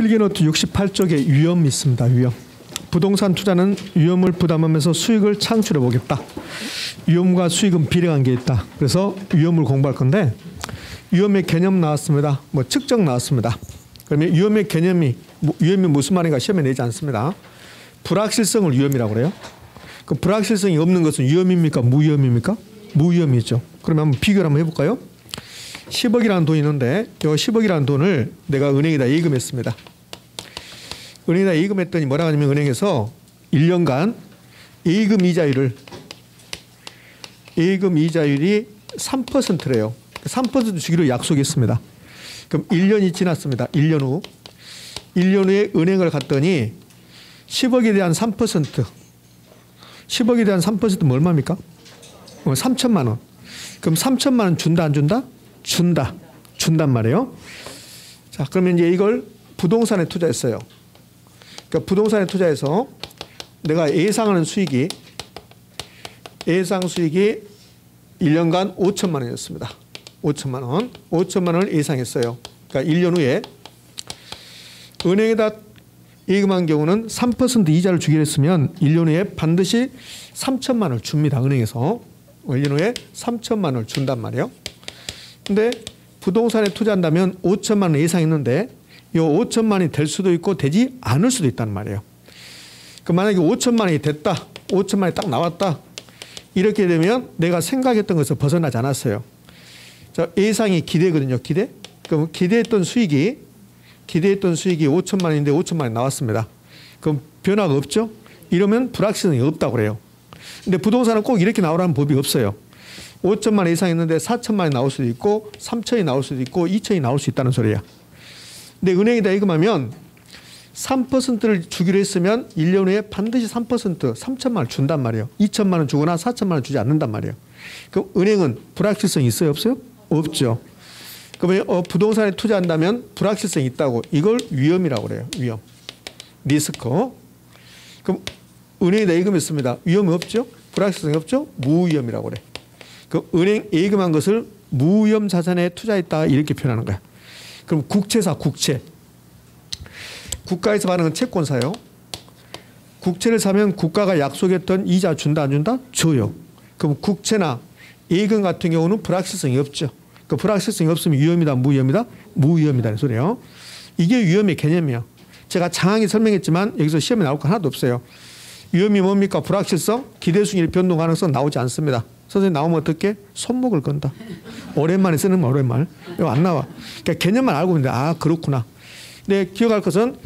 필기노트 68쪽에 위험이 있습니다. 위험. 부동산 투자는 위험을 부담하면서 수익을 창출해 보겠다. 위험과 수익은 비례관계에 있다. 그래서 위험을 공부할 건데 위험의 개념 나왔습니다. 뭐 측정 나왔습니다. 그러면 위험의 개념이 위험이 무슨 말인가 시험에 내지 않습니다. 불확실성을 위험이라고 그래요. 그 불확실성이 없는 것은 위험입니까? 무위험입니까? 무위험이죠. 그러면 한번 비교를 한번 해볼까요? 10억이라는 돈이 있는데 이 10억이라는 돈을 내가 은행에다 예금했습니다. 은행에다 예금했더니 뭐라고 하냐면 은행에서 1년간 예금 이자율이 3%래요. 3% 주기로 약속했습니다. 그럼 1년이 지났습니다. 1년 후. 1년 후에 은행을 갔더니 10억에 대한 3%. 10억에 대한 3%면 얼마입니까? 3천만 원. 그럼 3천만 원 준다 안 준다? 준다. 준단 말이에요. 자, 그러면 이제 이걸 부동산에 투자했어요. 그러니까 부동산에 투자해서 내가 예상하는 수익이 1년간 5천만 원이었습니다. 5천만 원. 5천만 원을 예상했어요. 그러니까 1년 후에 은행에다 예금한 경우는 3% 이자를 주기로 했으면 1년 후에 반드시 3천만 원을 줍니다. 은행에서. 1년 후에 3천만 원을 준단 말이에요. 근데 부동산에 투자한다면 5천만 원 예상했는데 이 5천만 원이 될 수도 있고 되지 않을 수도 있다는 말이에요. 그 만약에 5천만 원이 됐다. 5천만 원이 딱 나왔다. 이렇게 되면 내가 생각했던 것을 벗어나지 않았어요. 자, 예상이 기대거든요. 기대. 그럼 기대했던 수익이 5천만 원인데 5천만 원이 나왔습니다. 그럼 변화가 없죠? 이러면 불확실성이 없다고 그래요. 근데 부동산은 꼭 이렇게 나오라는 법이 없어요. 5천만 원 예상했는데 4천만 원이 나올 수도 있고 3천이 나올 수도 있고 2천이 나올 수 있다는 소리야. 근데 은행에다 예금하면 3%를 주기로 했으면 1년 후에 반드시 3천만 원 준단 말이에요. 2천만 원 주거나 4천만 원 주지 않는단 말이에요. 그럼 은행은 불확실성이 있어요? 없어요? 없죠. 그러면 부동산에 투자한다면 불확실성이 있다고. 이걸 위험이라고 그래요. 위험. 리스크. 그럼 은행에다 예금했습니다. 위험이 없죠? 불확실성이 없죠? 무위험이라고 그래. 그 은행 예금한 것을 무위험 자산에 투자했다 이렇게 표현하는 거야. 그럼 국채사 국채. 국가에서 받는 채권사요. 국채를 사면 국가가 약속했던 이자 준다 안 준다? 줘요. 그럼 국채나 예금 같은 경우는 불확실성이 없죠. 그 불확실성이 없으면 위험이다 무위험이다? 무위험이다는 소리예요. 이게 위험의 개념이에요. 제가 장황히 설명했지만 여기서 시험에 나올 거 하나도 없어요. 위험이 뭡니까? 불확실성, 기대수익률 변동 가능성 나오지 않습니다. 선생님 나오면 어떻게? 손목을 건다. 오랜만에 쓰는 말 오랜만. 이거 안 나와. 그러니까 개념만 알고 있는데 아 그렇구나. 근데 기억할 것은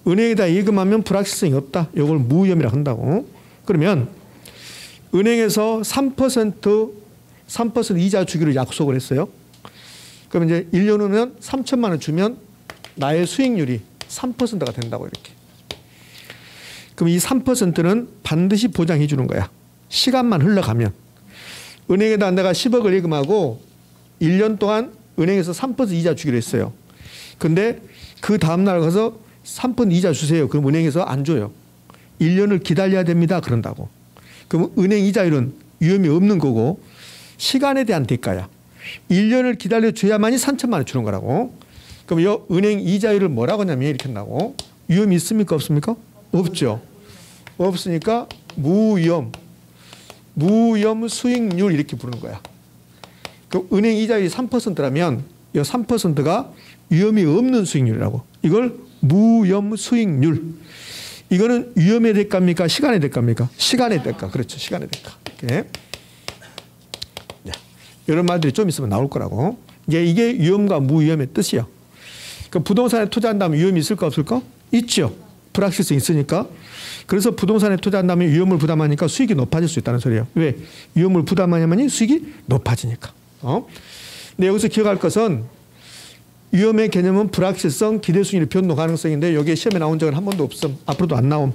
은행에다 예금하면 불확실성이 없다. 이걸 무위험이라고 한다고. 그러면 은행에서 3% 이자 주기로 약속을 했어요. 그럼 이제 1년 후면 3천만 원 주면 나의 수익률이 3%가 된다고 이렇게. 그럼 이 3%는 반드시 보장해 주는 거야. 시간만 흘러가면. 은행에다 내가 10억을 예금하고 1년 동안 은행에서 3% 이자 주기로 했어요. 근데 그 다음날 가서 3% 이자 주세요. 그럼 은행에서 안 줘요. 1년을 기다려야 됩니다. 그런다고. 그럼 은행 이자율은 위험이 없는 거고 시간에 대한 대가야. 1년을 기다려줘야만이 3천만 원 주는 거라고. 그럼 이 은행 이자율을 뭐라고 하냐면 이렇게 한다고. 위험이 있습니까? 없습니까? 없죠. 없으니까 무위험 수익률 이렇게 부르는 거야. 그 은행 이자율이 3%라면 이 3%가 위험이 없는 수익률이라고. 이걸 무위험 수익률. 이거는 위험의 대가입니까? 시간의 대가입니까? 시간의 대가. 그렇죠. 시간의 대가. 이렇게. 이런 말들이 좀 있으면 나올 거라고. 이게 위험과 무위험의 뜻이야. 그 부동산에 투자한다면 위험이 있을까 없을까? 있죠. 불확실성이 있으니까. 그래서 부동산에 투자한다면 위험을 부담하니까 수익이 높아질 수 있다는 소리예요. 왜? 위험을 부담하냐면 수익이 높아지니까. 근데 여기서 기억할 것은 위험의 개념은 불확실성, 기대수익률 변동 가능성인데 여기에 시험에 나온 적은 한 번도 없음. 앞으로도 안 나옴.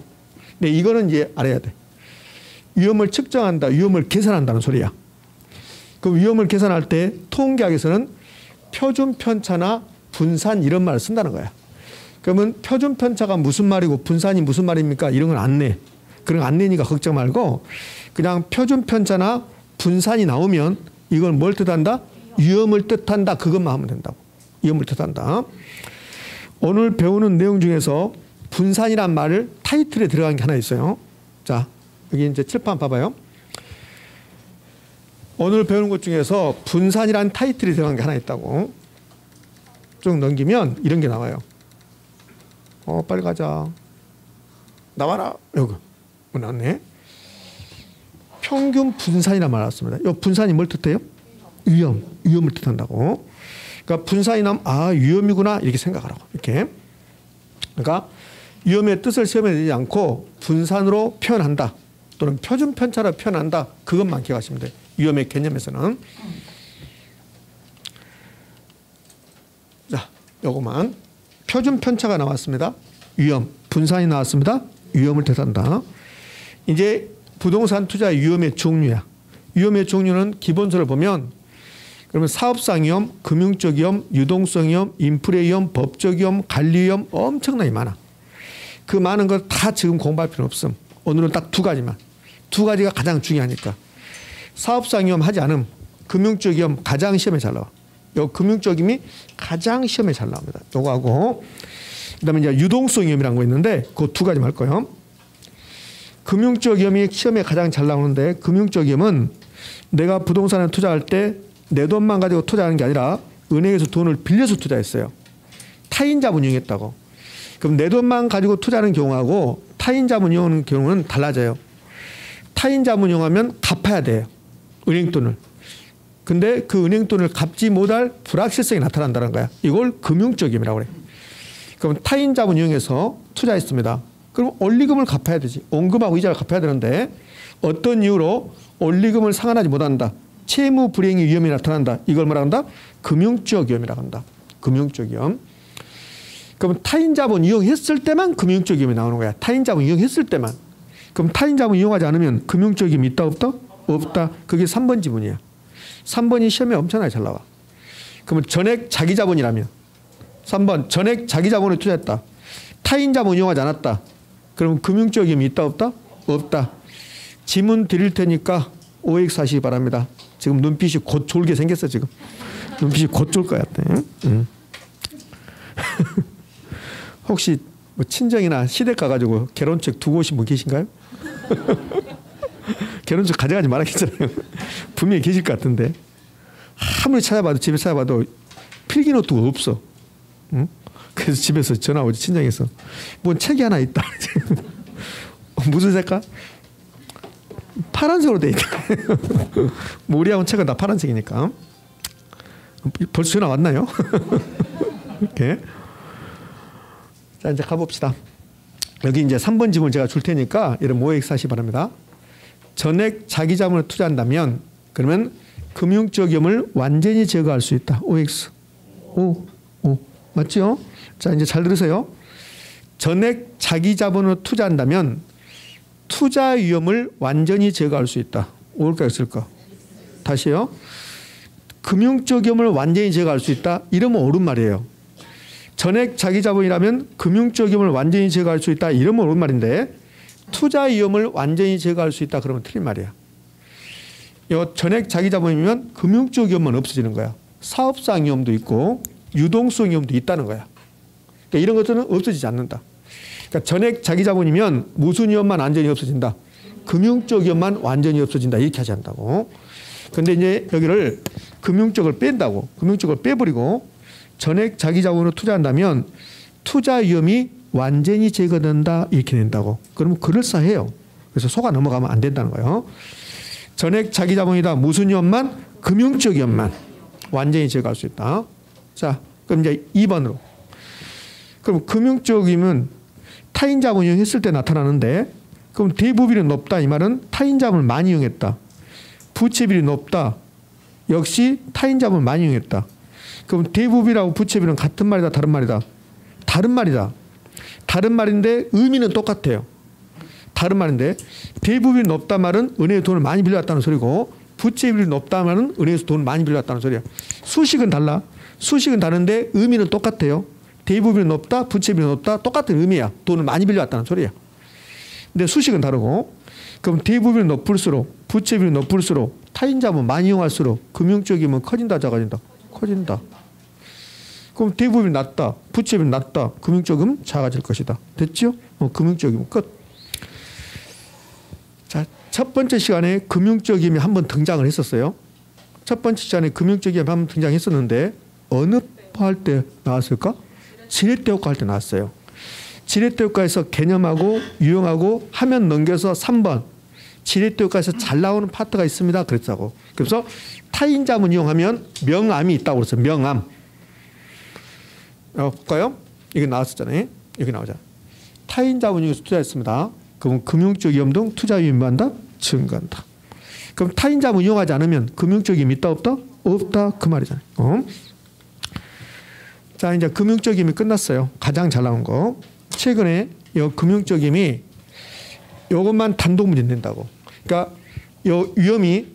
근데 이거는 이제 알아야 돼. 위험을 측정한다, 위험을 계산한다는 소리야. 그 위험을 계산할 때 통계학에서는 표준 편차나 분산 이런 말을 쓴다는 거야. 그러면 표준 편차가 무슨 말이고 분산이 무슨 말입니까? 이런 건 안 내. 그런 거 안 내니까 걱정 말고 그냥 표준 편차나 분산이 나오면 이걸 뭘 뜻한다? 위험을 뜻한다. 그것만 하면 된다고. 위험을 뜻한다. 오늘 배우는 내용 중에서 분산이란 말을 타이틀에 들어간 게 하나 있어요. 자, 여기 이제 칠판 봐봐요. 오늘 배우는 것 중에서 분산이란 타이틀이 들어간 게 하나 있다고. 쭉 넘기면 이런 게 나와요. 빨리 가자. 나와라. 여기. 나왔네. 평균 분산이란 말 나왔습니다. 이 분산이 뭘 뜻해요? 위험을 뜻한다고. 그러니까 분산이 나면 위험이구나 이렇게 생각을 하고 이렇게. 그러니까 위험의 뜻을 시험에 내지 않고 분산으로 표현한다 또는 표준 편차로 표현한다 그것만 기억하시면 돼요. 위험의 개념에서는. 자, 요거만 표준 편차가 나왔습니다. 위험, 분산이 나왔습니다. 위험을 뜻한다. 이제 부동산 투자의 위험의 종류야. 위험의 종류는 기본서를 보면 그러면 사업상 위험, 금융적 위험, 유동성 위험, 인플레 위험, 법적 위험, 관리 위험 엄청나게 많아. 그 많은 걸 다 지금 공부할 필요는 없음. 오늘은 딱 두 가지만. 두 가지가 가장 중요하니까. 사업상 위험 하지 않음. 금융적 위험 가장 시험에 잘 나와. 요 금융적 위험이 가장 시험에 잘 나옵니다. 요거하고 그다음에 이제 유동성 위험이라는 거 있는데 그 두 가지만 할 거예요. 금융적 위험이 시험에 가장 잘 나오는데 금융적 위험은 내가 부동산에 투자할 때 내 돈만 가지고 투자하는 게 아니라 은행에서 돈을 빌려서 투자했어요. 타인 자본 이용했다고. 그럼 내 돈만 가지고 투자하는 경우하고 타인 자본 이용하는 경우는 달라져요. 타인 자본 이용하면 갚아야 돼요. 은행 돈을. 근데 그 은행 돈을 갚지 못할 불확실성이 나타난다는 거야. 이걸 금융적 위험이라고 그래. 그럼 타인 자본 이용해서 투자했습니다. 그럼 원리금을 갚아야 되지. 원금하고 이자를 갚아야 되는데 어떤 이유로 원리금을 상환하지 못한다. 채무 불이행의 위험이 나타난다. 이걸 뭐라 한다? 금융적 위험이라고 한다. 금융적 위험. 그럼 타인 자본 이용했을 때만 금융적 위험이 나오는 거야. 타인 자본 이용했을 때만. 그럼 타인 자본 이용하지 않으면 금융적 위험이 있다 없다? 없다. 그게 3번 지문이야. 3번이 시험에 엄청나게 잘 나와. 그러면 전액 자기 자본이라면 3번 전액 자기 자본을 투자했다. 타인 자본 이용하지 않았다. 그럼 금융적 위험이 있다 없다? 없다. 지문 드릴 테니까 OX 하시기 바랍니다. 지금 눈빛이 곧 졸게 생겼어 지금. 눈빛이 곧 졸 것 같아. 혹시 뭐 친정이나 시댁 가가지고 결혼책 두고 오신 분 계신가요? 결혼책 가져가지 말아야겠잖아요. 분명히 계실 것 같은데. 아무리 찾아봐도 집에 찾아봐도 필기노트가 없어. 응? 그래서 집에서 전화 오지 친정에서. 뭔 책이 하나 있다. 무슨 색깔? 파란색으로 돼 있다. 뭐 우리하고는 책은 다 파란색이니까. 벌써 전화 왔나요? 이렇게. 자, 이제 가봅시다. 여기 이제 3번 지문을 제가 줄 테니까 여러분 OX 하시기 바랍니다. 전액 자기 자본을 투자한다면 그러면 금융적 위험을 완전히 제거할 수 있다. OX. 오. 맞죠? 자, 이제 잘 들으세요. 전액 자기 자본을 투자한다면 투자 위험을 완전히 제거할 수 있다. 올까 있을까? 다시요. 금융적 위험을 완전히 제거할 수 있다. 이러면 옳은 말이에요. 전액 자기 자본이라면 금융적 위험을 완전히 제거할 수 있다. 이러면 옳은 말인데 투자 위험을 완전히 제거할 수 있다. 그러면 틀린 말이야. 이 전액 자기 자본이면 금융적 위험만 없어지는 거야. 사업상 위험도 있고 유동성 위험도 있다는 거야. 그러니까 이런 것들은 없어지지 않는다. 그러니까 전액 자기 자본이면 무슨 위험만 완전히 없어진다. 금융적 위험만 완전히 없어진다. 이렇게 하지 않는다고. 그런데 이제 여기를 금융적을 뺀다고. 금융적을 빼버리고 전액 자기 자본으로 투자한다면 투자 위험이 완전히 제거된다. 이렇게 된다고. 그러면 그럴싸해요. 그래서 속아 넘어가면 안 된다는 거예요. 전액 자기 자본이다. 무슨 위험만? 금융적 위험만 완전히 제거할 수 있다. 자, 그럼 이제 2번으로. 그럼 금융적 위험은 타인 자본 이용했을 때 나타나는데 그럼 대부비율이 높다. 이 말은 타인 자본을 많이 이용했다. 부채비율이 높다. 역시 타인 자본을 많이 이용했다. 그럼 대부비율하고 부채비율은 같은 말이다. 다른 말이다. 다른 말이다. 다른 말인데 의미는 똑같아요. 다른 말인데 대부비율이 높다 말은 은행에 돈을 많이 빌려왔다는 소리고 부채비율이 높다 말은 은행에서 돈을 많이 빌려왔다는 소리야. 수식은 달라. 수식은 다른데 의미는 똑같아요. 대부비율이 높다, 부채비율이 높다, 똑같은 의미야. 돈을 많이 빌려왔다는 소리야. 근데 수식은 다르고, 그럼 대부비율이 높을수록, 부채비율이 높을수록, 타인 자본 많이 이용할수록 금융적 위험은 커진다, 작아진다? 커진다. 그럼 대부분이 낮다. 부채비율이 낮다. 금융적금 작아질 것이다. 됐죠? 금융적임 끝. 자, 첫 번째 시간에 금융적임이 한번 등장을 했었어요. 첫 번째 시간에 금융적임이 한번 등장했었는데 어느 할 때 나왔을까? 지렛대 효과 할 때 나왔어요. 지렛대 효과에서 개념하고 유형하고 화면 넘겨서 3번 지렛대 효과에서 잘 나오는 파트가 있습니다. 그랬다고. 그래서 타인 자문 이용하면 명암이 있다고 그랬어요. 명암. 볼까요? 이게 나왔었잖아요. 여기 나오잖아. 타인 자본 이용해서 투자했습니다. 그럼 금융적 위험 등 투자 위험이 한다? 증가한다. 그럼 타인 자본 이용하지 않으면 금융적 위험이 있다 없다? 없다 그 말이잖아요. 자, 이제 금융적 위험이 끝났어요. 가장 잘 나온 거. 최근에 이 금융적 위험이 이것만 단독 문제 낸다고. 그러니까 이 위험이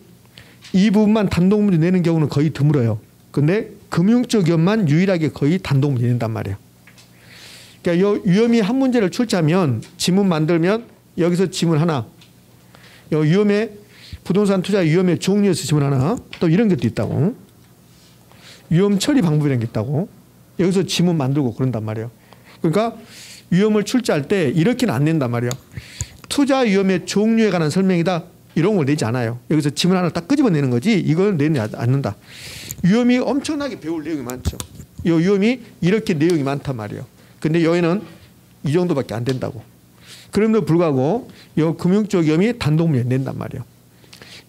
이 부분만 단독 문제 내는 경우는 거의 드물어요. 근데 금융적 위험만 유일하게 거의 단독 문제 낸단 말이에요. 그러니까 이 위험이 한 문제를 출제하면 지문 만들면 여기서 지문 하나, 이 위험의 부동산 투자 위험의 종류에서 지문 하나, 또 이런 것도 있다고. 위험 처리 방법이라는 게 있다고. 여기서 지문 만들고 그런단 말이에요. 그러니까 위험을 출제할 때 이렇게는 안 낸단 말이에요. 투자 위험의 종류에 관한 설명이다. 이런 걸 내지 않아요. 여기서 지문 하나 딱 끄집어내는 거지 이걸 내지 않는다. 위험이 엄청나게 배울 내용이 많죠. 이 위험이 이렇게 내용이 많단 말이에요. 근데 여기는 이 정도밖에 안 된다고. 그럼에도 불구하고 이 금융적 위험이 단독 문제 낸단 말이에요.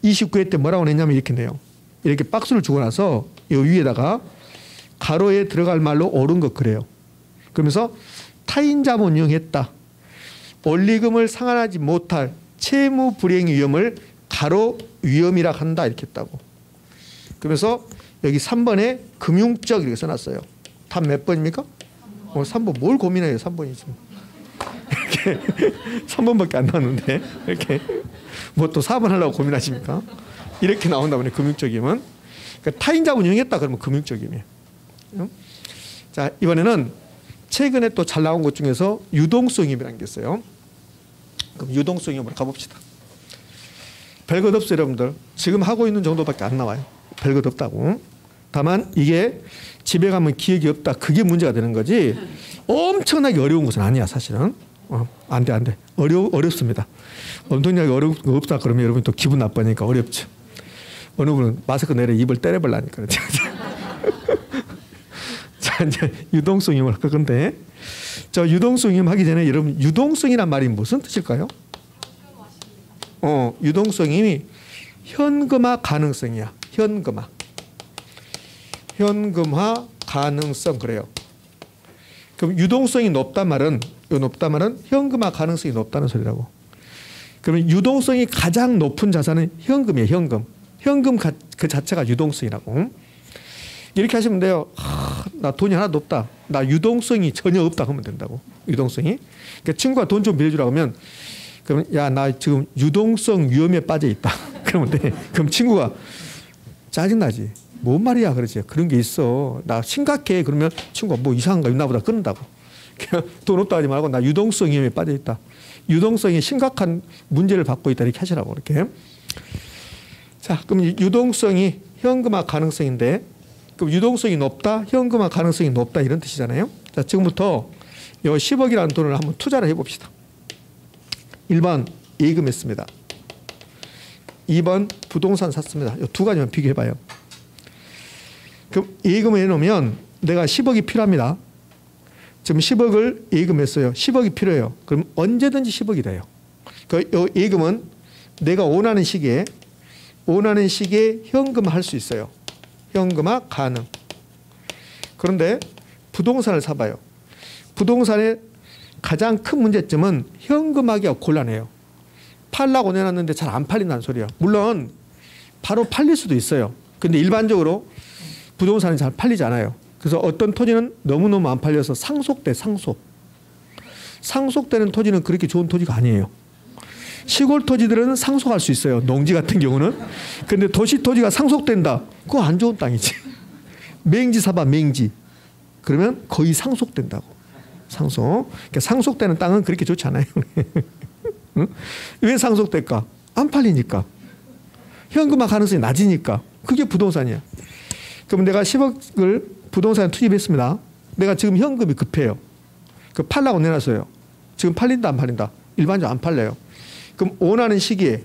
29회 때 뭐라고 냈냐면 이렇게 내요. 이렇게 박스를 주고 나서 이 위에다가 가로에 들어갈 말로 옳은 것 그래요. 그러면서 타인 자본 이용했다. 원리금을 상환하지 못할 채무 불이행의 위험을 가로 위험이라 한다 이렇게 했다고. 그러면서 여기 3번에 금융적 이렇게 써놨어요. 답 몇 번입니까? 3번 뭘 고민해요? 3번이지. 이렇게 3번밖에 안 나왔는데 이렇게 뭐 또 4번 하려고 고민하십니까? 이렇게 나온다 보니 금융적임은 그러니까 타인 자본 이용했다 그러면 금융적임이에요. 자, 이번에는 최근에 또 잘 나온 것 중에서 유동성 위험이라는 게 있어요. 그럼 유동성 위험으로 가봅시다. 별것 없어요, 여러분들. 지금 하고 있는 정도밖에 안 나와요. 별것 없다고. 다만 이게 집에 가면 기억이 없다. 그게 문제가 되는 거지. 엄청나게 어려운 것은 아니야, 사실은. 안 돼, 안 돼. 어렵습니다. 엄청나게 어려운 거 없다 그러면 여러분 또 기분 나빠지니까 어렵죠. 어느 분은 마스크 내려 입을 때려버리니까. 자, 이제 유동성 위험을 할 건데. 저 유동성 위험 하기 전에 여러분 유동성이란 말이 무슨 뜻일까요? 유동성이 현금화 가능성이야. 현금화. 현금화 가능성 그래요. 그럼 유동성이 높단 말은 현금화 가능성이 높다는 소리라고. 그러면 유동성이 가장 높은 자산은 현금이에요. 현금. 현금 그 자체가 유동성이라고. 이렇게 하시면 돼요. 나 돈이 하나도 없다. 나 유동성이 전혀 없다 하면 된다고. 유동성이. 그러니까 친구가 돈 좀 빌려주라고 하면 그러면 야, 나 지금 유동성 위험에 빠져 있다. 그러면 돼. 그럼 친구가 짜증나지. 뭔 말이야 그러지. 그런 게 있어. 나 심각해. 그러면 친구가 뭐 이상한 거 있나 보다 끊는다고. 그냥 돈 없다 하지 말고 나 유동성 위험에 빠져 있다. 유동성이 심각한 문제를 받고 있다. 이렇게 하시라고 이렇게. 자, 그럼 유동성이 현금화 가능성인데 그럼 유동성이 높다, 현금화 가능성이 높다 이런 뜻이잖아요. 자, 지금부터 이 10억이라는 돈을 한번 투자를 해봅시다. 1번 예금했습니다. 2번 부동산 샀습니다. 이 두 가지만 비교해봐요. 그럼 예금을 해놓으면 내가 10억이 필요합니다. 지금 10억을 예금했어요. 10억이 필요해요. 그럼 언제든지 10억이 돼요. 그 예금은 내가 원하는 시기에 현금화할 수 있어요. 현금화 가능. 그런데 부동산을 사봐요. 부동산의 가장 큰 문제점은 현금화하기가 곤란해요. 팔라고 내놨는데 잘 안 팔린다는 소리야. 물론 바로 팔릴 수도 있어요. 근데 일반적으로 부동산이 잘 팔리지 않아요. 그래서 어떤 토지는 너무너무 안 팔려서 상속돼. 상속되는 토지는 그렇게 좋은 토지가 아니에요. 시골 토지들은 상속할 수 있어요. 농지 같은 경우는. 근데 도시 토지가 상속된다. 그거 안 좋은 땅이지. 맹지 사봐, 맹지. 그러면 거의 상속된다고. 상속. 그러니까 상속되는 땅은 그렇게 좋지 않아요. 응? 왜 상속될까? 안 팔리니까. 현금화 가능성이 낮으니까. 그게 부동산이야. 그럼 내가 10억을 부동산에 투입했습니다. 내가 지금 현금이 급해요. 그 팔라고 내놨어요. 지금 팔린다 안 팔린다? 일반적으로 안 팔려요. 그럼 원하는 시기에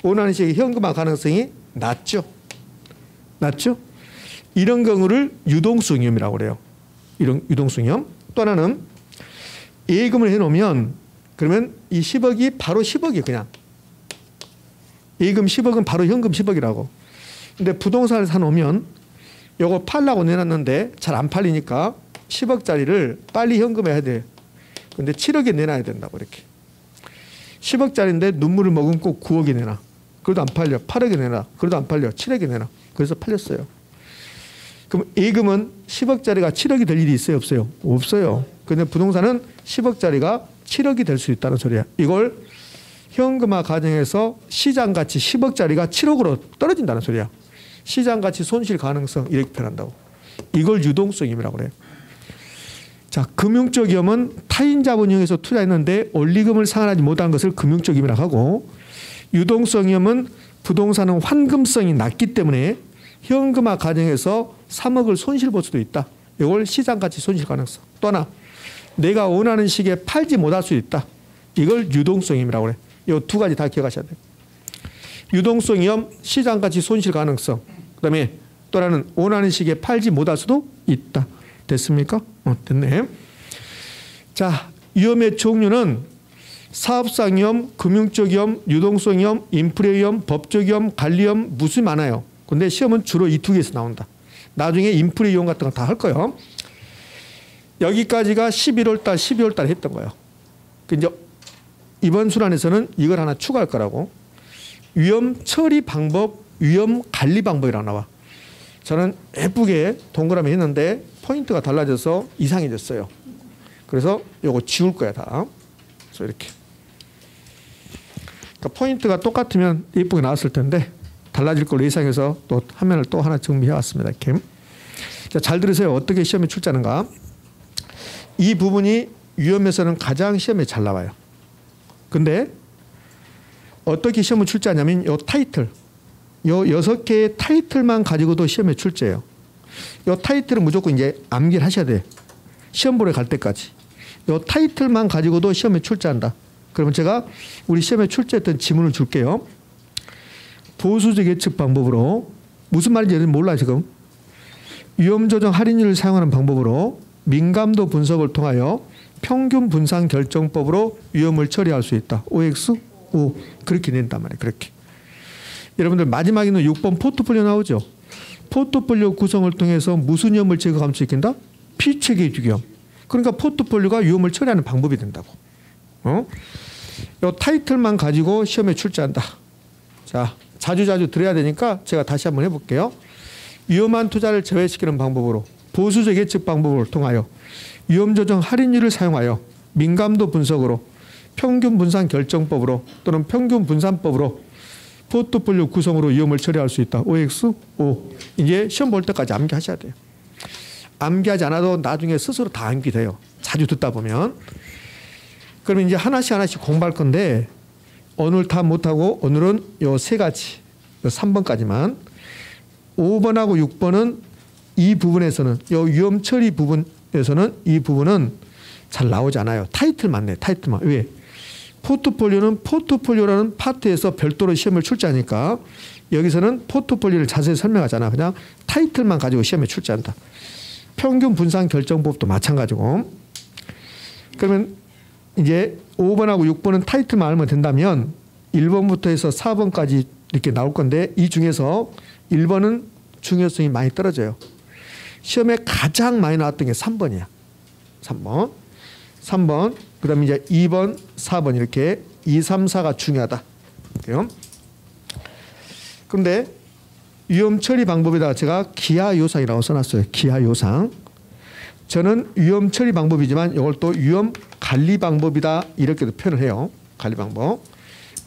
현금화 가능성이 낮죠. 낮죠? 이런 경우를 유동성 위험이라고 그래요. 이런 유동성 위험. 또 하나는 예금을 해놓으면 그러면 이 10억이 바로 10억이에요. 그냥. 예금 10억은 바로 현금 10억이라고. 근데 부동산을 사놓으면 요거 팔라고 내놨는데 잘 안 팔리니까 10억짜리를 빨리 현금화해야 돼. 근데 7억에 내놔야 된다고 이렇게. 10억짜리인데 눈물을 머금고 9억에 내놔. 그래도 안 팔려. 8억에 내놔. 그래도 안 팔려. 7억에 내놔. 그래서 팔렸어요. 그럼 예금은 10억짜리가 7억이 될 일이 있어요? 없어요? 없어요. 근데 부동산은 10억짜리가 7억이 될 수 있다는 소리야. 이걸 현금화 과정에서 시장가치 10억짜리가 7억으로 떨어진다는 소리야. 시장가치 손실 가능성 이렇게 표현한다고. 이걸 유동성임이라고 그래요. 자, 금융적 위험은 타인 자본 이용해서 투자했는데 원리금을 상환하지 못한 것을 금융적 위험이라고 하고, 유동성 위험은 부동산은 환금성이 낮기 때문에 현금화 과정에서 3억을 손실 볼 수도 있다. 이걸 시장가치 손실 가능성. 또 하나, 내가 원하는 시기에 팔지 못할 수 있다. 이걸 유동성임이라고 그래. 이 두 가지 다 기억하셔야 돼요. 유동성 위험, 시장가치 손실 가능성. 그다음에 또 하나는 원하는 시기에 팔지 못할 수도 있다. 됐습니까? 됐네. 자, 위험의 종류는 사업상 위험, 금융적 위험, 유동성 위험, 인프레 위험, 법적 위험, 관리 위험, 무수히 많아요. 근데 시험은 주로 이 두 개에서 나온다. 나중에 인프레 위험 같은 거 다 할 거예요. 여기까지가 11월 달, 12월 달 했던 거예요. 이제 이번 순환에서는 이걸 하나 추가할 거라고. 위험 처리 방법, 위험 관리 방법이라고 나와. 저는 예쁘게 동그라미 했는데 포인트가 달라져서 이상해졌어요. 그래서 요거 지울 거야 다. 그래서 이렇게. 그러니까 포인트가 똑같으면 예쁘게 나왔을 텐데 달라질 걸로 예상해서 또 화면을 또 하나 정비해 왔습니다. 이렇게. 자, 잘 들으세요. 어떻게 시험에 출제하는가. 이 부분이 위험에서는 가장 시험에 잘 나와요. 근데 어떻게 시험을 출제하냐면 요 타이틀, 요 6개의 타이틀만 가지고도 시험에 출제해요. 요 타이틀은 무조건 이제 암기를 하셔야 돼. 시험 보러 갈 때까지. 요 타이틀만 가지고도 시험에 출제한다. 그러면 제가 우리 시험에 출제했던 지문을 줄게요. 보수적 예측 방법으로, 무슨 말인지 몰라 지금. 위험 조정 할인율을 사용하는 방법으로, 민감도 분석을 통하여 평균 분산 결정법으로 위험을 처리할 수 있다. OX? O. 그렇게 낸단 말이에요. 그렇게. 여러분들 마지막에는 6번 포트폴리오 나오죠. 포트폴리오 구성을 통해서 무슨 위험을 제거 감소시킨다? 피체계 위험. 그러니까 포트폴리오가 위험을 처리하는 방법이 된다고. 이 타이틀만 가지고 시험에 출제한다. 자, 자주 들어야 되니까 제가 다시 한번 해볼게요. 위험한 투자를 제외시키는 방법으로, 보수적 예측 방법을 통하여, 위험 조정 할인율을 사용하여, 민감도 분석으로, 평균 분산 결정법으로 또는 평균 분산법으로 포트폴리오 구성으로 위험을 처리할 수 있다. OX? O. 이제 시험 볼 때까지 암기하셔야 돼요. 암기하지 않아도 나중에 스스로 다 암기돼요. 자주 듣다 보면. 그러면 이제 하나씩 공부할 건데 오늘 다 못하고 오늘은 요 세 가지, 요 3번까지만. 5번하고 6번은 이 부분에서는, 요 위험 처리 부분에서는 이 부분은 잘 나오지 않아요. 타이틀만 내, 타이틀만. 왜? 포트폴리오는 포트폴리오라는 파트에서 별도로 시험을 출제하니까 여기서는 포트폴리오를 자세히 설명하잖아. 그냥 타이틀만 가지고 시험에 출제한다. 평균 분산 결정법도 마찬가지고. 그러면 이제 5번하고 6번은 타이틀만 알면 된다면 1번부터 해서 4번까지 이렇게 나올 건데 이 중에서 1번은 중요성이 많이 떨어져요. 시험에 가장 많이 나왔던 게 3번이야. 3번. 그 다음에 이제 2번, 4번 이렇게 2, 3, 4가 중요하다. 그런데 위험 처리 방법에다가 제가 기하 요상이라고 써놨어요. 기하 요상. 저는 위험 처리 방법이지만 이걸 또 위험 관리 방법이다 이렇게도 표현을 해요. 관리 방법.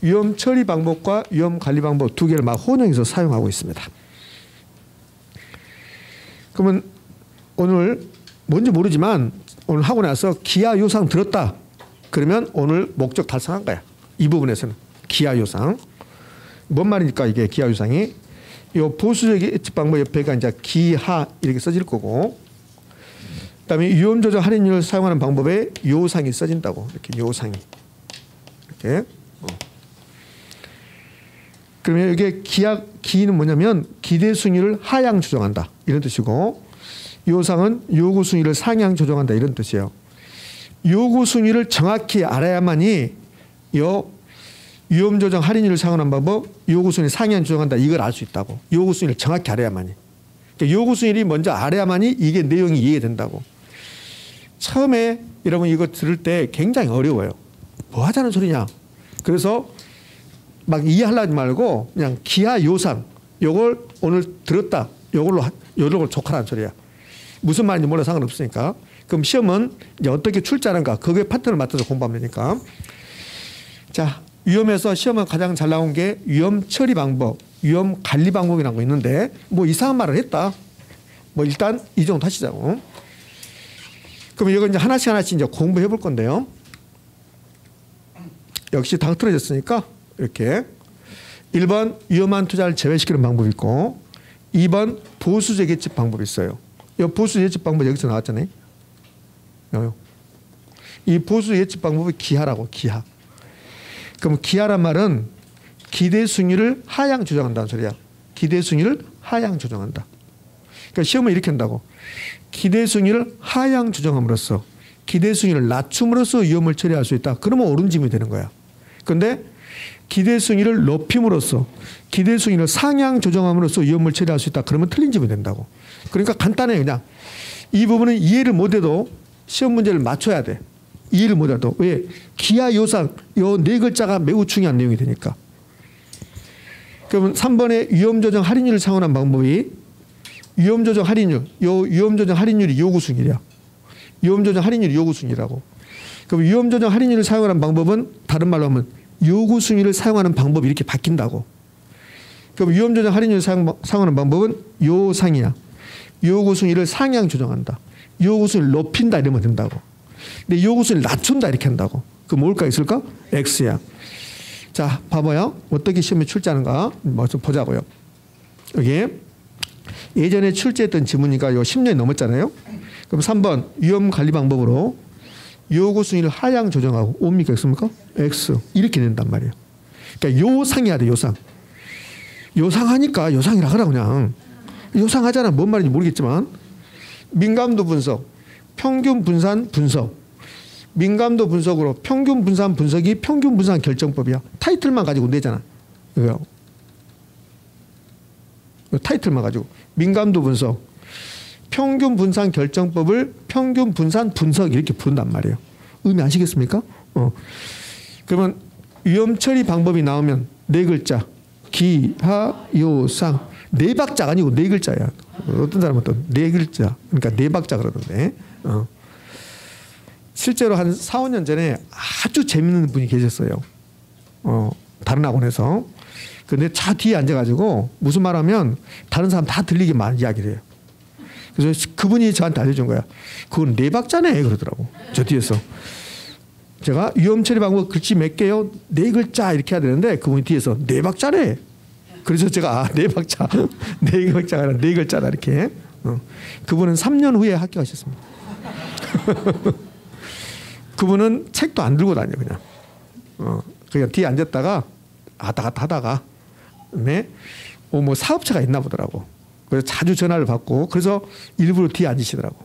위험 처리 방법과 위험 관리 방법 두 개를 막 혼용해서 사용하고 있습니다. 그러면 오늘 뭔지 모르지만 오늘 하고 나서 기하 요상 들었다. 그러면 오늘 목적 달성한 거야. 이 부분에서는 기하 요상. 뭔 말입니까 이게 기하 요상이? 요 보수적 예측 방법 옆에가 이제 기하 이렇게 써질 거고, 그다음에 위험 조정 할인율을 사용하는 방법에 요상이 써진다고. 이렇게 요상이 이렇게. 그러면 이게 기는 뭐냐면 기대 수익률을 하향 조정한다 이런 뜻이고, 요상은 요구 수익률을 상향 조정한다 이런 뜻이에요. 요구 수익률을 정확히 알아야만이 요 위험 조정 할인율을 사용하는 방법, 요구 수익률을 상향 조정한다 이걸 알 수 있다고. 요구 수익률을 정확히 알아야만이. 그러니까 요구 수익률이 먼저 알아야만이 이게 내용이 이해된다고. 처음에 여러분 이거 들을 때 굉장히 어려워요. 뭐 하자는 소리냐. 그래서 막 이해하려지 말고 그냥 기하 요상 요걸 오늘 들었다. 요걸로 족하라는 소리야. 무슨 말인지 몰라 상관없으니까. 그럼 시험은 이제 어떻게 출제하는가 그거에 파트를 맡아서 공부하면 되니까. 자, 위험에서 시험은 가장 잘 나온 게 위험 처리 방법, 위험 관리 방법이라는 거 있는데 뭐 이상한 말을 했다. 뭐 일단 이 정도 하시자고. 그럼 이거 이제 하나씩 이제 공부해 볼 건데요. 역시 당 틀어졌으니까 이렇게 1번 위험한 투자를 제외시키는 방법이 있고, 2번 보수적 예측 방법이 있어요. 이 보수 예측 방법 여기서 나왔잖아요. 이 보수 예측 방법이 기하라고. 기하. 그럼 기하란 말은 기대 수익률을 하향 조정한다는 소리야. 기대 수익률을 하향 조정한다. 그러니까 시험을 이렇게 한다고. 기대 수익률을 하향 조정함으로써 기대 수익률을 낮춤으로써 위험을 처리할 수 있다. 그러면 옳은 질문이 되는 거야. 그런데 기대 수익률을 높임으로써 기대 수익률을 상향 조정함으로써 위험을 처리할 수 있다. 그러면 틀린 질문이 된다고. 그러니까 간단해. 그냥 이 부분은 이해를 못해도 시험 문제를 맞춰야 돼. 이해를 못해도. 왜? 기하 요상 요 네 글자가 매우 중요한 내용이 되니까. 그러면 3번의 위험조정 할인율을 사용하는 방법이 위험조정 할인율. 요 위험조정 할인율이 요구수익률이야. 위험조정 할인율이 요구수익률이라고. 그럼 위험조정 할인율을 사용하는 방법은 다른 말로 하면 요구수익률을 사용하는 방법이 이렇게 바뀐다고. 그럼 위험조정 할인율을 사용하는 방법은 요상이야. 요구수익률을 상향 조정한다. 요구수익률을 높인다 이러면 된다고. 근데 요구수익률을 낮춘다 이렇게 한다고. 그럼 뭘까 있을까? X야. 자, 봐봐요. 어떻게 시험에 출제하는가 먼저 보자고요. 여기 예전에 출제했던 지문이가 요 10년이 넘었잖아요. 그럼 3번 위험 관리 방법으로 요구 수익을 하향 조정하고 옵니까 X입니까? X 이렇게 된단 말이에요. 그러니까 요상해야 돼. 요상. 요상하니까 요상이라 그래 그냥. 요상하잖아. 뭔 말인지 모르겠지만 민감도 분석, 평균 분산 분석. 민감도 분석으로 평균 분산 분석이 평균 분산 결정법이야. 타이틀만 가지고 내잖아. 이거 타이틀만 가지고 민감도 분석, 평균 분산 결정법을 평균 분산 분석 이렇게 부른단 말이에요. 의미 아시겠습니까? 그러면 위험 처리 방법이 나오면 네 글자 기하 요상 네 박자가 아니고 네 글자야. 어떤 사람은 또 네 글자 그러니까 네 박자 그러던데. 실제로 한 4, 5년 전에 아주 재밌는 분이 계셨어요. 다른 학원에서. 근데 차 뒤에 앉아가지고 무슨 말하면 다른 사람 다 들리게 말 이야기를 해요. 그래서 그분이 저한테 알려준 거야. 그건 네 박자네 그러더라고. 저 뒤에서. 제가 위험 처리 방법 글씨 몇 개요? 네 글자 이렇게 해야 되는데 그분이 뒤에서 네 박자네. 그래서 제가 네 박자, 네 박자가 아니라 네 글자다 이렇게. 그분은 3년 후에 합격하셨습니다. 그분은 책도 안 들고 다녀 그냥. 그냥 뒤에 앉았다가 왔다 갔다 하다가 네? 뭐 사업체가 있나 보더라고. 그래서 자주 전화를 받고 그래서 일부러 뒤에 앉으시더라고.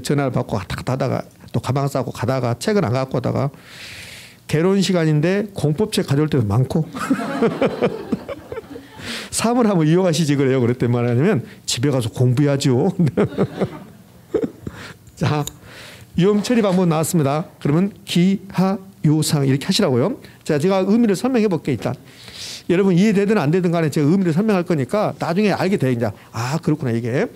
전화를 받고 왔다 갔다 하다가 또 가방 싸고 가다가 책을 안 갖고 오다가 개론 시간인데 공법책 가져올 때도 많고 사물 한번 이용하시지 그래요. 그랬더니 말하냐면 집에 가서 공부해야죠. 자, 위험 처리 방법 나왔습니다. 그러면 기하 요상 이렇게 하시라고요. 자, 제가 의미를 설명해 볼게요. 일단 여러분 이해되든 안 되든 간에 제가 의미를 설명할 거니까 나중에 알게 돼. 이제 아 그렇구나 이게.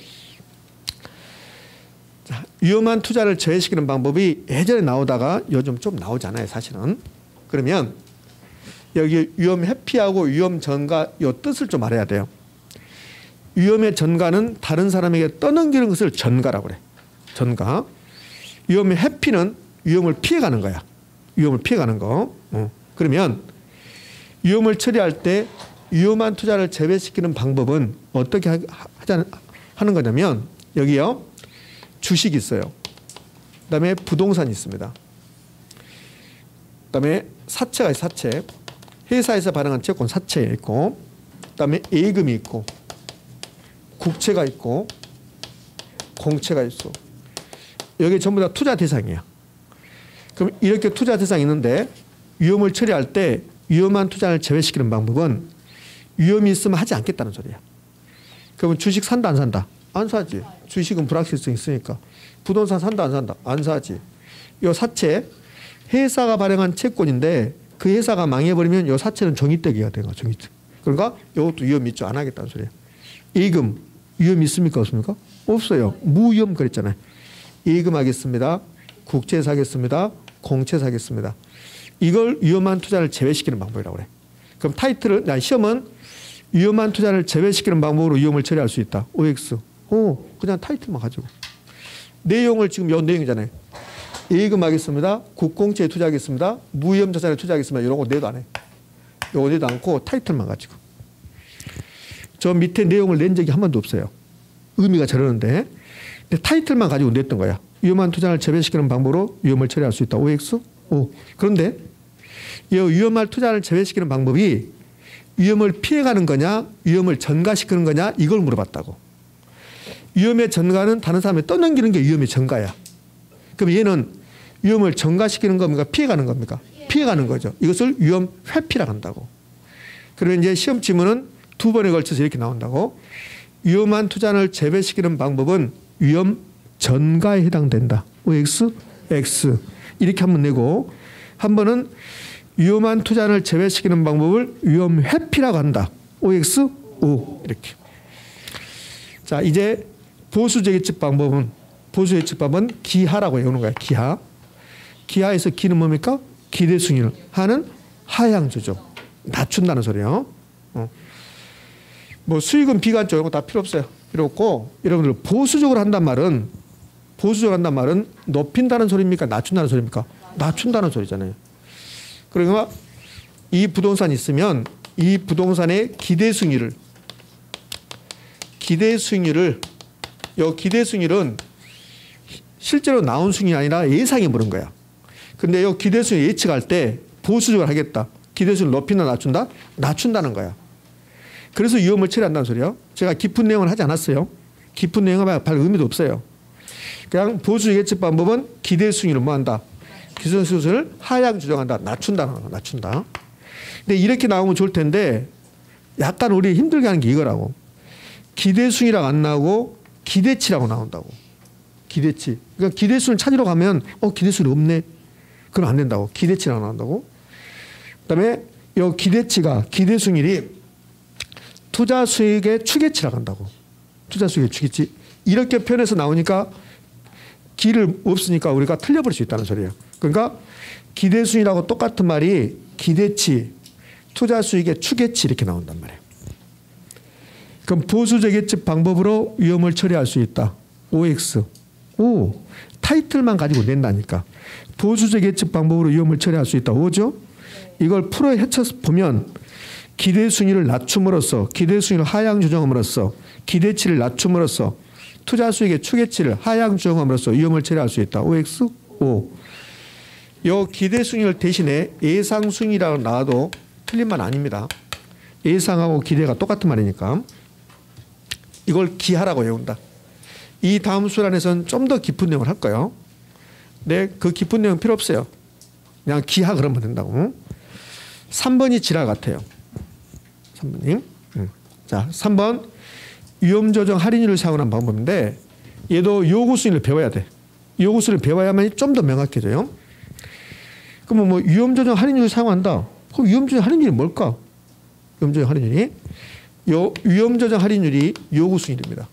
자, 위험한 투자를 제외시키는 방법이 예전에 나오다가 요즘 좀 나오잖아요. 사실은. 그러면 여기 위험 회피하고 위험 전가 이 뜻을 좀 알아야 돼요. 위험의 전가는 다른 사람에게 떠넘기는 것을 전가라고 그래. 전가. 위험의 회피는 위험을 피해가는 거야. 위험을 피해가는 거. 그러면 위험을 처리할 때 위험한 투자를 제외시키는 방법은 어떻게 하는 거냐면 여기요. 주식이 있어요. 그다음에 부동산이 있습니다. 그다음에 사채가 있어요. 사채. 회사에서 발행한 채권 사채 있고 그다음에 예금이 있고 국채가 있고 공채가 있어. 여기 전부 다 투자 대상이야. 그럼 이렇게 투자 대상이 있는데 위험을 처리할 때 위험한 투자를 제외시키는 방법은 위험이 있으면 하지 않겠다는 소리야. 그러면 주식 산다 안 산다? 안 사지. 주식은 불확실성이 있으니까. 부동산 산다 안 산다? 안 사지. 이 사채 회사가 발행한 채권인데 그 회사가 망해버리면 이 사채는 종이떼기가 되는 거야. 종이떼기. 그러니까 이것도 위험이 있죠. 안 하겠다는 소리야. 예금 위험이 있습니까? 없습니까? 없어요. 무위험 그랬잖아요. 예금 하겠습니다. 국채 사겠습니다. 공채 사겠습니다. 이걸 위험한 투자를 제외시키는 방법이라고 그래. 그럼 타이틀을 시험은 위험한 투자를 제외시키는 방법으로 위험을 처리할 수 있다. OX. 그냥 타이틀만 가지고. 내용을 지금 요 내용이잖아요. 예금 하겠습니다. 국공채에 투자하겠습니다. 무위험 자산에 투자하겠습니다. 이런 거 내도 안 해. 이거 내도 않고 타이틀만 가지고. 저 밑에 내용을 낸 적이 한 번도 없어요. 의미가 저러는데. 근데 타이틀만 가지고 냈던 거야. 위험한 투자를 제외시키는 방법으로 위험을 처리할 수 있다. OX? 그런데 이 위험한 투자를 제외시키는 방법이 위험을 피해가는 거냐 위험을 전가시키는 거냐 이걸 물어봤다고. 위험의 전가는 다른 사람에 떠넘기는 게 위험의 전가야. 그럼 얘는 위험을 전가시키는 겁니까? 피해가는 겁니까? 피해가는 거죠. 이것을 위험 회피라고 한다고. 그러면 이제 시험 지문은 두 번에 걸쳐서 이렇게 나온다고. 위험한 투자를 제외시키는 방법은 위험 전가에 해당된다. OX, X 이렇게 한번 내고 한 번은 위험한 투자를 제외시키는 방법을 위험 회피라고 한다. OX, O 이렇게. 자 이제 보수 재개측 방법은 기하라고 외우는 거야. 기하. 기하에서 기는 뭡니까? 기대 승인. 하는 하향 조정. 낮춘다는 소리요. 뭐 수익은 비관적 이런 거 다 필요 없어요. 필요 없고 여러분들 보수적으로 한단 말은 높인다는 소리입니까? 낮춘다는 소리입니까? 낮춘다는 소리잖아요. 그러니까 이 부동산이 있으면 이 부동산의 기대 수익률을 이 기대 수익률은 실제로 나온 수익이 아니라 예상이 물은 거야. 근데 이 기대 수익 예측할 때 보수적으로 하겠다. 기대 수익을 높인다 낮춘다? 낮춘다는 거야. 그래서 위험을 처리한다는 소리요. 제가 깊은 내용을 하지 않았어요. 깊은 내용은 별 의미도 없어요. 그냥 보수 예측 방법은 기대 수익률을 뭐 한다? 기대 수익을 하향 조정한다. 낮춘다는 거야. 낮춘다. 근데 이렇게 나오면 좋을 텐데 약간 우리 힘들게 하는 게 이거라고. 기대 수익이라고 안 나오고 기대치라고 나온다고. 기대치. 그러니까 기대 수익을 찾으러 가면 기대 수익이 없네. 그럼 안 된다고. 기대치라고 나온다고. 그다음에 이 기대치가 기대 수익률이 투자 수익의 추계치라고 한다고. 투자 수익의 추계치. 이렇게 표현해서 나오니까 기를 없으니까 우리가 틀려버릴 수 있다는 소리예요. 그러니까 기대 수익이라고 똑같은 말이 기대치, 투자 수익의 추계치 이렇게 나온단 말이에요. 그럼 보수적 예측 방법으로 위험을 처리할 수 있다. OX. 타이틀만 가지고 낸다니까. 보수적 예측 방법으로 위험을 처리할 수 있다. O죠? 이걸 풀어 헤쳐서 보면 기대 수익을 낮춤으로써 기대 수익을 하향 조정함으로써 기대치를 낮춤으로써 투자 수익의 추계치를 하향 조정함으로써 위험을 처리할 수 있다. OX, O. 이 기대 수익을 대신에 예상 수익이라고 나와도 틀린 말 아닙니다. 예상하고 기대가 똑같은 말이니까. 이걸 기하라고 외운다. 이 다음 수란에서는 좀 더 깊은 내용을 할 거예요. 네, 그 깊은 내용 필요 없어요. 그냥 기하 그러면 된다고. 3번이 지랄 같아요. 3번님. 자, 3번 위험 조정 할인율을 사용하는 방법인데 얘도 요구 수익을 배워야 돼. 요구 수익을 배워야만 좀 더 명확해져요. 그러면 뭐 위험 조정 할인율을 사용한다. 그럼 위험 조정 할인율이 뭘까? 위험 조정 할인율이 위험 조정 할인율이 요구 수익률입니다.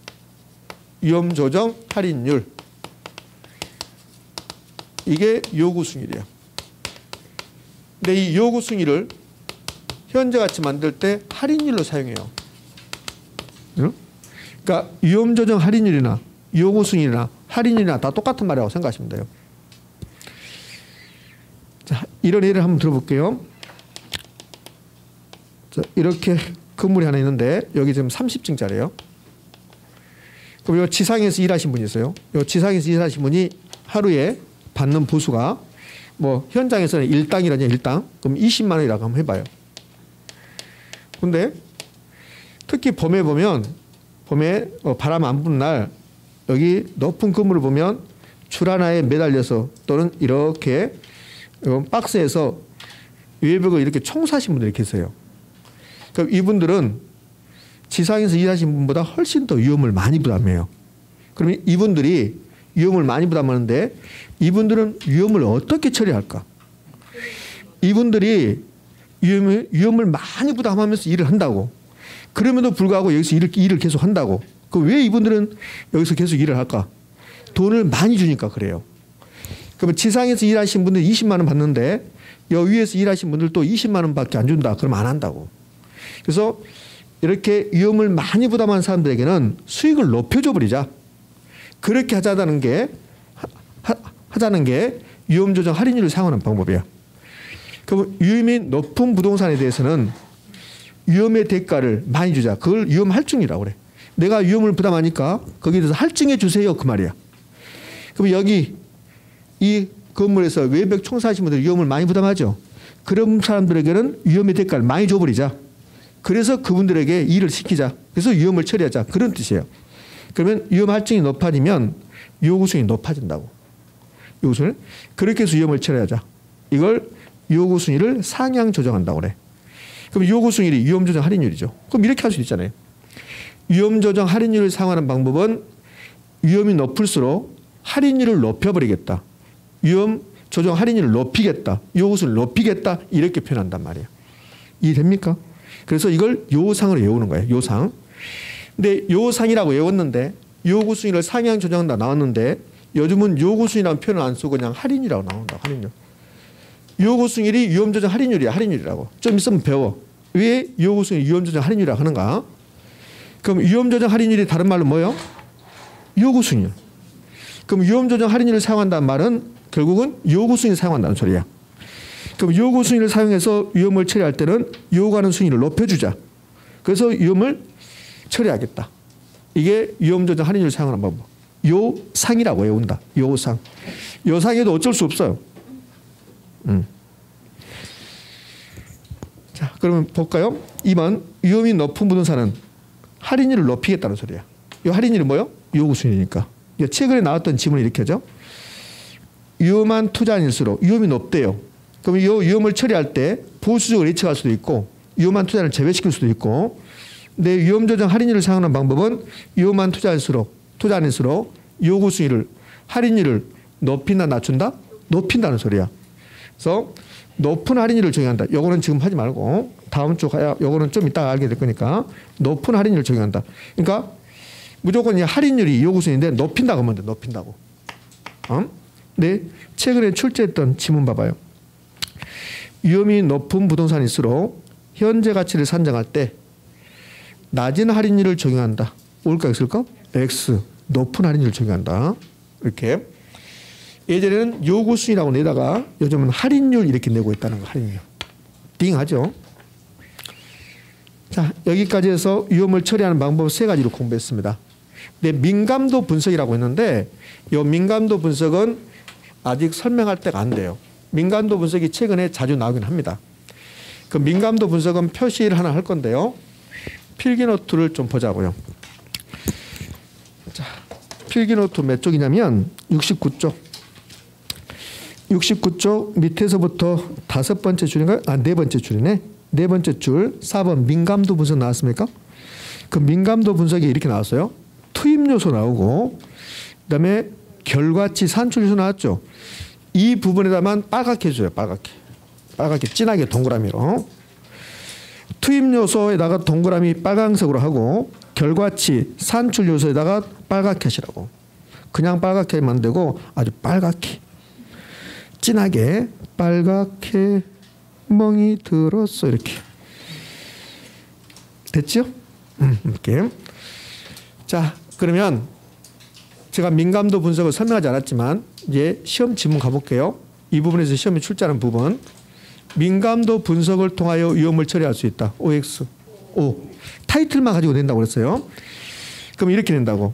위험 조정 할인율. 이게 요구 수익률이야. 근데 이 요구 수익률을 현재 같이 만들 때 할인율로 사용해요. 그러니까 위험 조정 할인율이나 요구 수익률이나 할인율이나 다 똑같은 말이라고 생각하시면 돼요. 자, 이런 예를 한번 들어볼게요. 자, 이렇게 건물이 하나 있는데 여기 지금 30층짜리예요. 그럼 요 지상에서 일하신 분이 있어요. 요 지상에서 일하신 분이 하루에 받는 보수가 뭐 현장에서는 일당이라냐 일당 그럼 20만 원이라고 한번 해봐요. 근데 특히 봄에 보면 봄에 바람 안 부는 날 여기 높은 건물을 보면 줄 하나에 매달려서 또는 이렇게 박스에서 외벽을 이렇게 청소하신 분들이 계세요. 그럼 이분들은 지상에서 일하신 분보다 훨씬 더 위험을 많이 부담해요. 그러면 이분들이 위험을 많이 부담하는데 이분들은 위험을 어떻게 처리할까? 이분들이 위험을 많이 부담하면서 일을 한다고. 그럼에도 불구하고 여기서 일을 계속 한다고. 그럼 왜 이분들은 여기서 계속 일을 할까? 돈을 많이 주니까 그래요. 그러면 지상에서 일하신 분들 20만 원 받는데 여기 위에서 일하신 분들 또 20만 원밖에 안 준다. 그럼 안 한다고. 그래서 이렇게 위험을 많이 부담하는 사람들에게는 수익을 높여줘 버리자. 그렇게 하자는 게 위험 조정 할인율을 사용하는 방법이야. 그럼 위험이 높은 부동산에 대해서는 위험의 대가를 많이 주자. 그걸 위험 할증이라고 그래. 내가 위험을 부담하니까 거기에 대해서 할증해 주세요. 그 말이야. 그럼 여기 이 건물에서 외벽 청소하신 분들 위험을 많이 부담하죠. 그런 사람들에게는 위험의 대가를 많이 줘버리자. 그래서 그분들에게 일을 시키자. 그래서 위험을 처리하자. 그런 뜻이에요. 그러면 위험 할증이 높아지면 요구수익이 높아진다고. 요구수익을 그렇게 해서 위험을 처리하자. 이걸 요구수익을 상향 조정한다고 그래. 그럼 요구수익이 위험 조정 할인율이죠. 그럼 이렇게 할 수 있잖아요. 위험 조정 할인율을 사용하는 방법은 위험이 높을수록 할인율을 높여버리겠다. 위험 조정 할인율을 높이겠다. 요구수익을 높이겠다. 이렇게 표현한단 말이에요. 이해됩니까? 그래서 이걸 요상으로 외우는 거예요. 요상. 근데 요상이라고 외웠는데 요구수익을 상향 조정한다 나왔는데 요즘은 요구수익이라는 표현을 안 쓰고 그냥 할인이라고 나온다. 할인율. 요구수익이 위험조정 할인율이야. 할인율이라고. 좀 있으면 배워. 왜 요구수익이 위험조정 할인율이라고 하는가? 그럼 위험조정 할인율이 다른 말로 뭐예요? 요구수익률. 그럼 위험조정 할인율을 사용한다는 말은 결국은 요구수익을 사용한다는 소리야. 그럼 요구수익을 사용해서 위험을 처리할 때는 요구하는 수익을 높여주자. 그래서 위험을 처리하겠다. 이게 위험조정 할인율을 사용하는 방법. 요상이라고 외운다. 요상. 요상에도 어쩔 수 없어요. 자, 그러면 볼까요? 2번 위험이 높은 부동산은 할인율을 높이겠다는 소리야. 이 할인율이 뭐요? 요구수익이니까. 최근에 나왔던 지문이 이렇게 하죠. 위험한 투자일수록 위험이 높대요. 그럼 이 위험을 처리할 때 보수적으로 예측할 수도 있고 위험한 투자를 제외시킬 수도 있고 근데 위험조정 할인율을 사용하는 방법은 위험한 투자일수록 요구수익을 할인율을 높인다 낮춘다? 높인다는 소리야. 그래서 높은 할인율을 적용한다. 요거는 지금 하지 말고 다음 주 가야 요거는 좀 이따가 알게 될 거니까 높은 할인율을 적용한다. 그러니까 무조건 이 할인율이 요구수익인데 높인다고 하면 돼. 높인다고. 네, 최근에 출제했던 지문 봐봐요. 위험이 높은 부동산일수록 현재 가치를 산정할 때 낮은 할인율을 적용한다. 올까 X일까? X. 높은 할인율을 적용한다. 이렇게. 예전에는 요구수익이라고 내다가 요즘은 할인율 이렇게 내고 있다는 거. 할인율. 띵 하죠. 자, 여기까지 해서 위험을 처리하는 방법 3가지로 공부했습니다. 근데 민감도 분석이라고 했는데 이 민감도 분석은 아직 설명할 때가 안 돼요. 민감도 분석이 최근에 자주 나오긴 합니다. 그 민감도 분석은 표시를 하나 할 건데요. 필기노트를 좀 보자고요. 자, 필기노트 몇 쪽이냐면 69쪽. 69쪽 밑에서부터 5번째 줄인가요? 4번째 줄이네. 4번째 줄 4번 민감도 분석 나왔습니까? 그 민감도 분석이 이렇게 나왔어요. 투입 요소 나오고 그다음에 결과치 산출 요소 나왔죠. 이 부분에다만 빨갛게 해줘요. 빨갛게 진하게 동그라미로. 투입 요소에다가 동그라미 빨강색으로 하고 결과치 산출 요소에다가 빨갛게 하시라고. 그냥 빨갛게 하면 안 되고 아주 빨갛게 진하게 빨갛게 멍이 들었어. 이렇게 됐죠? 이렇게. 자, 그러면 제가 민감도 분석을 설명하지 않았지만 이제 시험 지문 가볼게요. 이 부분에서 시험에 출제하는 부분. 민감도 분석을 통하여 위험을 처리할 수 있다. OX. O. 타이틀만 가지고 된다고 그랬어요. 그럼 이렇게 된다고.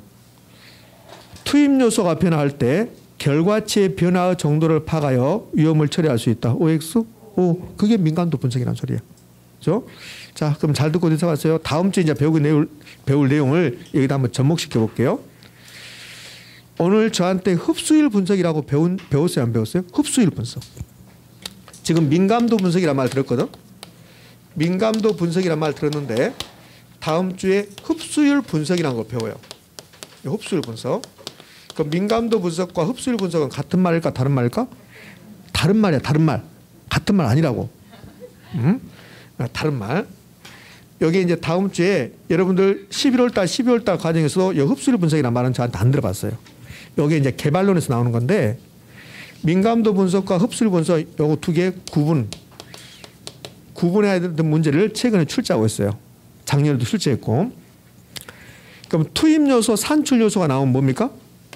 투입 요소가 변화할 때 결과치의 변화의 정도를 파악하여 위험을 처리할 수 있다. OX? O. 그게 민감도 분석이라는 소리예요. 그렇죠? 자, 그럼 잘 듣고 들어가세요. 다음 주에 이제 배울 내용을 여기다 한번 접목시켜 볼게요. 오늘 저한테 흡수율 분석이라고 배웠어요? 안 배웠어요? 흡수율 분석. 지금 민감도 분석이란 말 들었거든? 민감도 분석이란 말 들었는데 다음 주에 흡수율 분석이라는 걸 배워요. 흡수율 분석. 그럼 민감도 분석과 흡수율 분석은 같은 말일까 다른 말일까? 다른 말이야. 다른 말. 같은 말 아니라고. 다른 말. 여기 이제 다음 주에 여러분들 11월 달, 12월 달 과정에서 이 흡수율 분석이라는 말은 저한테 안 들어봤어요. 여기 이제 개발론에서 나오는 건데 민감도 분석과 흡수율 분석 요거 두 개 구분해야 되는 문제를 최근에 출제하고 있어요. 작년에도 출제했고. 그럼 투입 요소, 산출 요소가 나오면 뭡니까?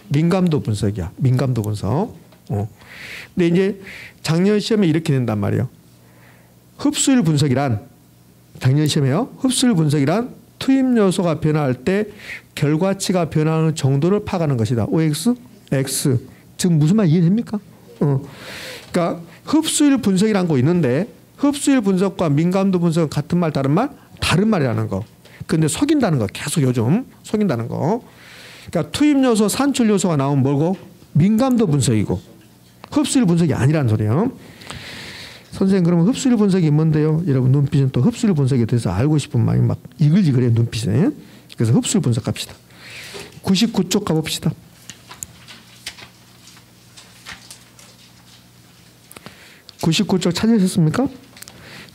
민감도 분석이야. 민감도 분석. 근데 이제 작년 시험에 이렇게 된단 말이에요. 흡수율 분석이란 작년 시험에요. 흡수율 분석이란 투입 요소가 변화할 때 결과치가 변화하는 정도를 파악하는 것이다. OX, X. 지금 무슨 말 이해됩니까? 그러니까 흡수율 분석이라는 거 있는데 흡수율 분석과 민감도 분석은 같은 말 다른 말? 다른 말이라는 거. 근데 속인다는 거. 계속 요즘 속인다는 거. 그러니까 투입 요소, 산출 요소가 나오면 뭐고? 민감도 분석이고 흡수율 분석이 아니라는 소리예요. 선생님 그러면 흡수율 분석이 뭔데요? 여러분 눈빛은 또 흡수율 분석에 대해서 알고 싶은 마음이 막 이글이글해요. 눈빛에. 그래서 흡수율 분석 갑시다. 99쪽 가봅시다. 99쪽 찾으셨습니까?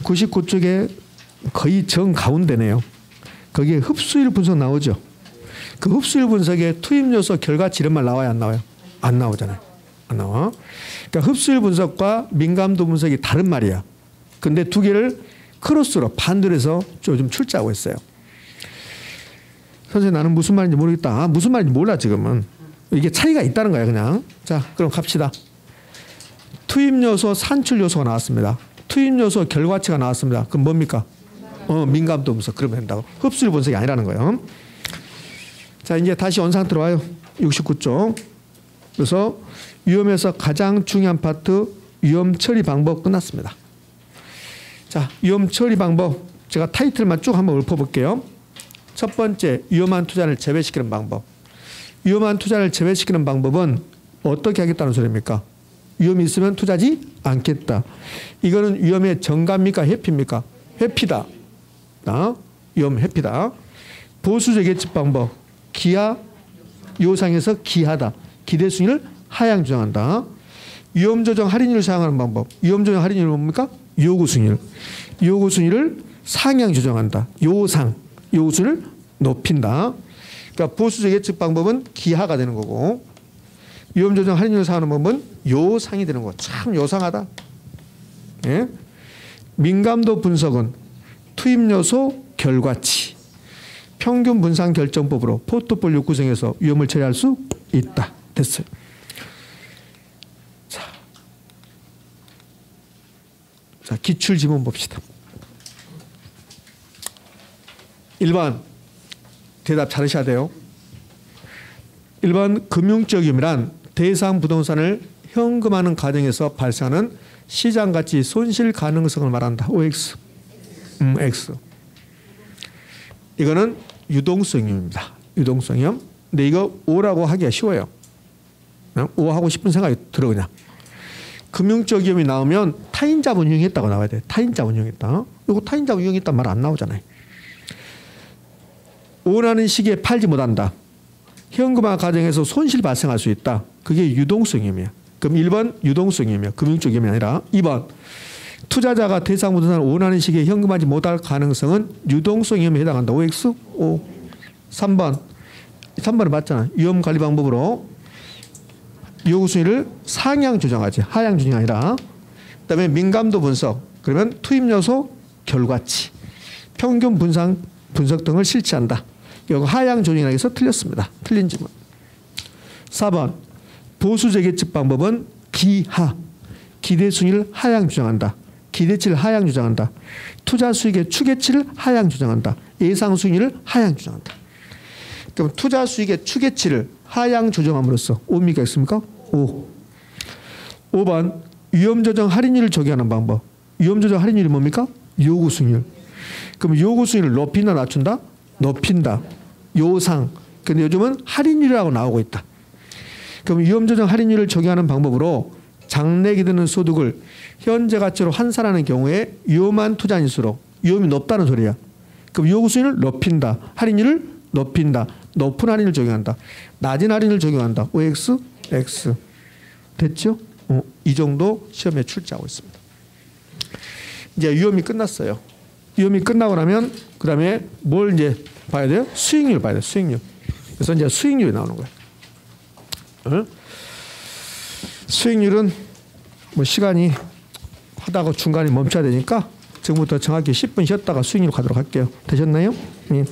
99쪽에 거의 정가운데네요. 거기에 흡수율 분석 나오죠. 그 흡수율 분석에 투입 요소 결과치 이런 말 나와요? 안 나와요? 안 나오잖아요. 안 나와. 그러니까 흡수율 분석과 민감도 분석이 다른 말이야. 근데 두 개를 크로스로 반대로 해서 좀 출제하고 있어요. 선생님 나는 무슨 말인지 모르겠다. 무슨 말인지 몰라 지금은. 이게 차이가 있다는 거야 그냥. 자 그럼 갑시다. 투입 요소, 산출 요소가 나왔습니다. 투입 요소 결과치가 나왔습니다. 그럼 뭡니까? 민감도 분석. 그러면 된다고. 흡수율 분석이 아니라는 거예요. 자 이제 다시 원상 들어와요. 69쪽. 그래서 위험에서 가장 중요한 파트 위험 처리 방법 끝났습니다. 자 위험 처리 방법 제가 타이틀만 쭉 한번 읊어볼게요. 첫 번째 위험한 투자를 제외시키는 방법. 위험한 투자를 제외시키는 방법은 어떻게 하겠다는 소리입니까? 위험이 있으면 투자하지 않겠다. 이거는 위험의 정감입니까? 회피입니까? 회피다. 위험 회피다. 보수적 예측 방법. 기하 요상에서 기하다. 기대 순위를 하향 조정한다. 위험 조정 할인율을 사용하는 방법. 위험 조정 할인율은 뭡니까? 요구 순위를. 요구 순위를 상향 조정한다. 요상. 요구 순위를 높인다. 그러니까 보수적 예측 방법은 기하가 되는 거고 위험 조정 할인율을 사용하는 방법은 요상이 되는 거. 참 요상하다. 예? 민감도 분석은 투입 요소 결과치 평균 분산 결정법으로 포트폴리오 구성해서 위험을 처리할 수 있다. 됐어요. 자, 기출 지문 봅시다. 1번 대답 잘하셔야 돼요. 1번 금융적 위험이란 대상 부동산을 현금화하는 과정에서 발생하는 시장가치 손실 가능성을 말한다. OX. X. 이거는 유동성 위험입니다. 유동성 위험. 근데 이거 O라고 하기가 쉬워요. 그냥 O 하고 싶은 생각이 들어 그냥. 금융적 위험이 나오면 타인자본 이용했다고 나와야 돼. 타인자본 이용했다. 이거 타인자본 이용했단 말 안 나오잖아요. 원하는 시기에 팔지 못한다. 현금화 과정에서 손실 발생할 수 있다. 그게 유동성 위험이야. 그럼 1번 유동성 위험이야. 금융적 위험이 아니라 2번 투자자가 대상 부동산을 원하는 시기에 현금화하지 못할 가능성은 유동성 위험에 해당한다. OX? O. 3번은 맞잖아. 위험 관리 방법으로 요구 순위를 상향 조정하지. 하향 조정이 아니라. 그다음에 민감도 분석. 그러면 투입 요소 결과치. 평균 분석 등을 실시한다. 이거 하향 조정이라고 해서 틀렸습니다. 틀린 질문. 4번 보수적 예측 방법은 기하. 기대 순위를 하향 조정한다. 기대치를 하향 조정한다. 투자 수익의 추계치를 하향 조정한다. 예상 수익률을 하향 조정한다. 그럼 투자 수익의 추계치를 하향 조정함으로써 O입니까 X입니까? O. 5번 위험 조정 할인율을 적용하는 방법. 위험 조정 할인율이 뭡니까? 요구 수익률. 그럼 요구 수익률을 높인다 낮춘다? 높인다. 요상. 근데 요즘은 할인율이라고 나오고 있다. 그럼 위험 조정 할인율을 적용하는 방법으로 장래기 드는 소득을 현재 가치로 환산하는 경우에 위험한 투자인수록 위험이 높다는 소리야. 그럼 요구 수익률을 높인다. 할인율을 높인다. 높은 할인율을 적용한다. 낮은 할인율을 적용한다. OX, X. 됐죠? 이 정도 시험에 출제하고 있습니다. 이제 위험이 끝났어요. 위험이 끝나고 나면 그 다음에 뭘 이제 봐야 돼요? 수익률 봐야 돼요. 수익률. 그래서 이제 수익률이 나오는 거예요. 수익률은 뭐 시간이 하다가 중간에 멈춰야 되니까 지금부터 정확히 10분 쉬었다가 수익률 가도록 할게요. 되셨나요? 예.